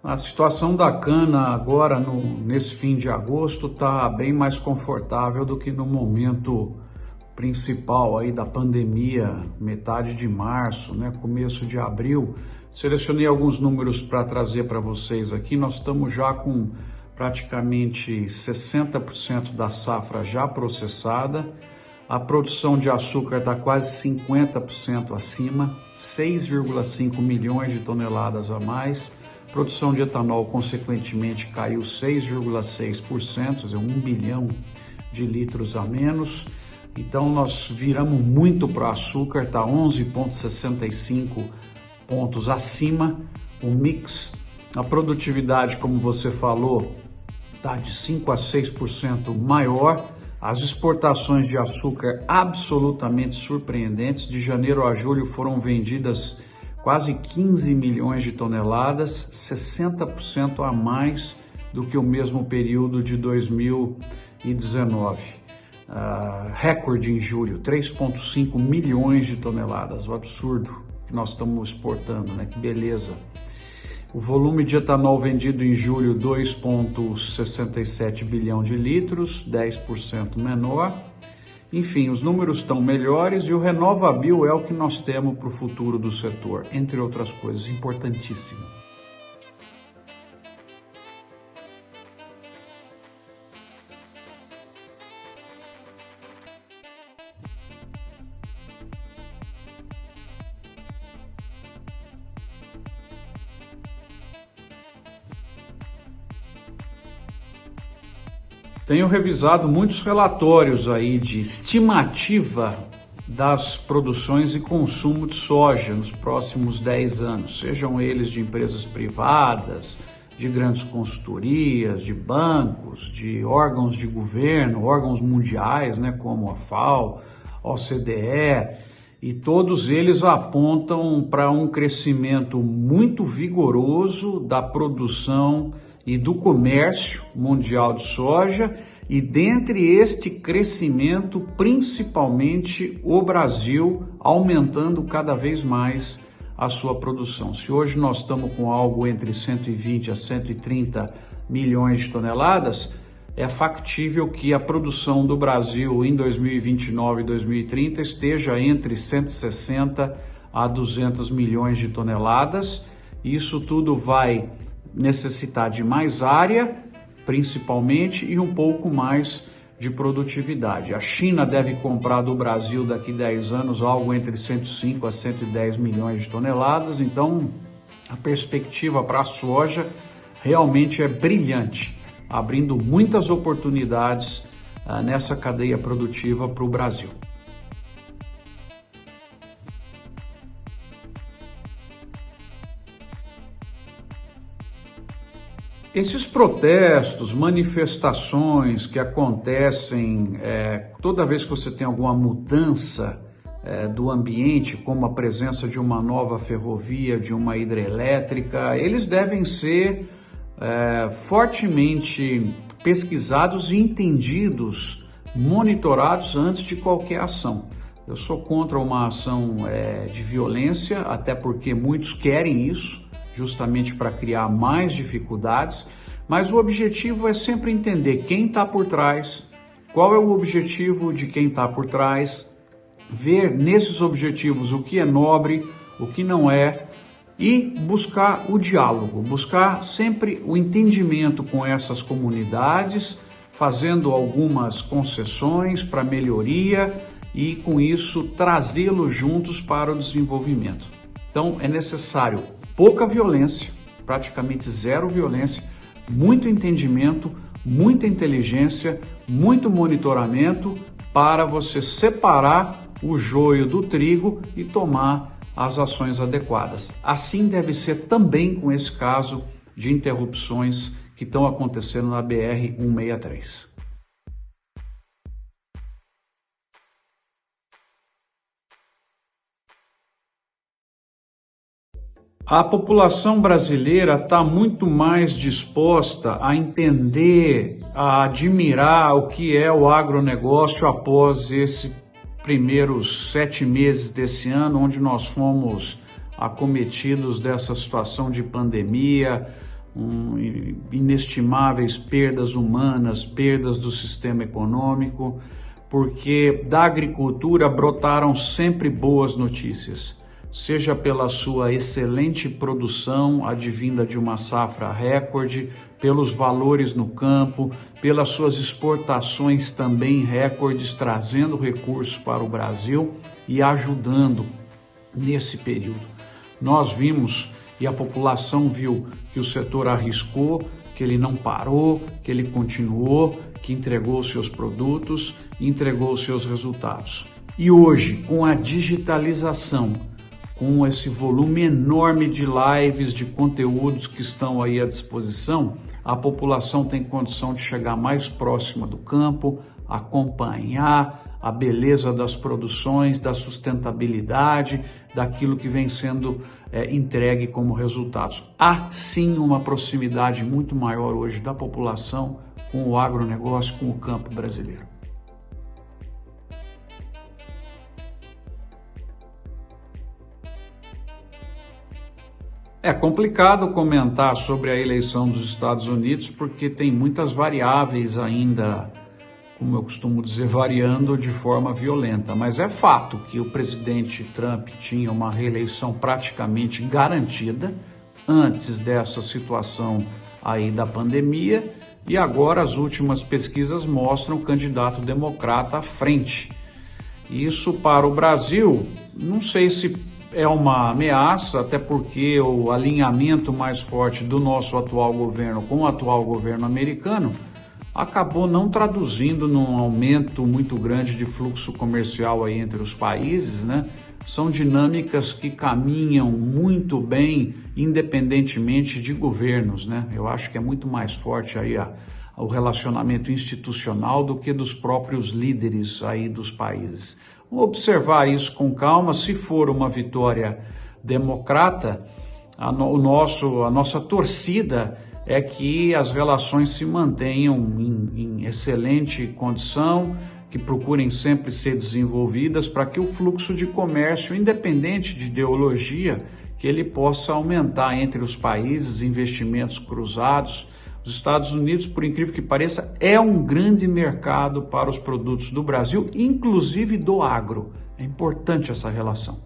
A situação da cana agora, nesse fim de agosto, está bem mais confortável do que no momento principal aí da pandemia, metade de março, né, começo de abril. Selecionei alguns números para trazer para vocês aqui. Nós estamos já com praticamente 60% da safra já processada. A produção de açúcar está quase 50% acima, 6,5 milhões de toneladas a mais. Produção de etanol, consequentemente, caiu 6,6%, quer dizer, 1 bilhão de litros a menos. Então, nós viramos muito para o açúcar, está 11,65 pontos acima. O mix, a produtividade, como você falou, está de 5 a 6% maior. As exportações de açúcar absolutamente surpreendentes. De janeiro a julho foram vendidas quase 15 milhões de toneladas, 60% a mais do que o mesmo período de 2019. Recorde em julho, 3,5 milhões de toneladas, o absurdo que nós estamos exportando, né? Que beleza. O volume de etanol vendido em julho, 2,67 bilhão de litros, 10% menor. Enfim, os números estão melhores e o RenovaBio é o que nós temos para o futuro do setor, entre outras coisas, importantíssimo. Tenho revisado muitos relatórios aí de estimativa das produções e consumo de soja nos próximos 10 anos, sejam eles de empresas privadas, de grandes consultorias, de bancos, de órgãos de governo, órgãos mundiais, né, como a FAO, a OCDE, e todos eles apontam para um crescimento muito vigoroso da produção e do comércio mundial de soja, e dentre este crescimento, principalmente o Brasil aumentando cada vez mais a sua produção. Se hoje nós estamos com algo entre 120 a 130 milhões de toneladas, é factível que a produção do Brasil em 2029 e 2030 esteja entre 160 a 200 milhões de toneladas. Isso tudo vai necessitar de mais área, principalmente, e um pouco mais de produtividade. A China deve comprar do Brasil daqui a 10 anos algo entre 105 a 110 milhões de toneladas, então a perspectiva para a soja realmente é brilhante, abrindo muitas oportunidades nessa cadeia produtiva para o Brasil. Esses protestos, manifestações que acontecem toda vez que você tem alguma mudança do ambiente, como a presença de uma nova ferrovia, de uma hidrelétrica, eles devem ser fortemente pesquisados e entendidos, monitorados antes de qualquer ação. Eu sou contra uma ação de violência, até porque muitos querem isso, justamente para criar mais dificuldades, mas o objetivo é sempre entender quem está por trás, qual é o objetivo de quem está por trás, ver nesses objetivos o que é nobre, o que não é, e buscar o diálogo, buscar sempre o entendimento com essas comunidades, fazendo algumas concessões para melhoria e, com isso, trazê-los juntos para o desenvolvimento. Então, é necessário pouca violência, praticamente zero violência, muito entendimento, muita inteligência, muito monitoramento para você separar o joio do trigo e tomar as ações adequadas. Assim deve ser também com esse caso de interrupções que estão acontecendo na BR-163. A população brasileira está muito mais disposta a entender, a admirar o que é o agronegócio após esses primeiros 7 meses desse ano, onde nós fomos acometidos dessa situação de pandemia, inestimáveis perdas humanas, perdas do sistema econômico, porque da agricultura brotaram sempre boas notícias, seja pela sua excelente produção advinda de uma safra recorde, pelos valores no campo, pelas suas exportações também recordes, trazendo recursos para o Brasil e ajudando nesse período. Nós vimos e a população viu que o setor arriscou, que ele não parou, que ele continuou, que entregou seus produtos, entregou seus resultados. E hoje, com a digitalização, com esse volume enorme de lives, de conteúdos que estão aí à disposição, a população tem condição de chegar mais próxima do campo, acompanhar a beleza das produções, da sustentabilidade, daquilo que vem sendo entregue como resultados. Há sim uma proximidade muito maior hoje da população com o agronegócio, com o campo brasileiro. É complicado comentar sobre a eleição dos Estados Unidos porque tem muitas variáveis ainda, como eu costumo dizer, variando de forma violenta. Mas é fato que o presidente Trump tinha uma reeleição praticamente garantida antes dessa situação aí da pandemia e agora as últimas pesquisas mostram o candidato democrata à frente. Isso para o Brasil, não sei se é uma ameaça, até porque o alinhamento mais forte do nosso atual governo com o atual governo americano acabou não traduzindo num aumento muito grande de fluxo comercial aí entre os países, né? São dinâmicas que caminham muito bem independentemente de governos, né? Eu acho que é muito mais forte aí o relacionamento institucional do que dos próprios líderes aí dos países. Vamos observar isso com calma. Se for uma vitória democrata, a nossa torcida é que as relações se mantenham em excelente condição, que procurem sempre ser desenvolvidas para que o fluxo de comércio, independente de ideologia, que ele possa aumentar entre os países, investimentos cruzados. Os Estados Unidos, por incrível que pareça, é um grande mercado para os produtos do Brasil, inclusive do agro. É importante essa relação.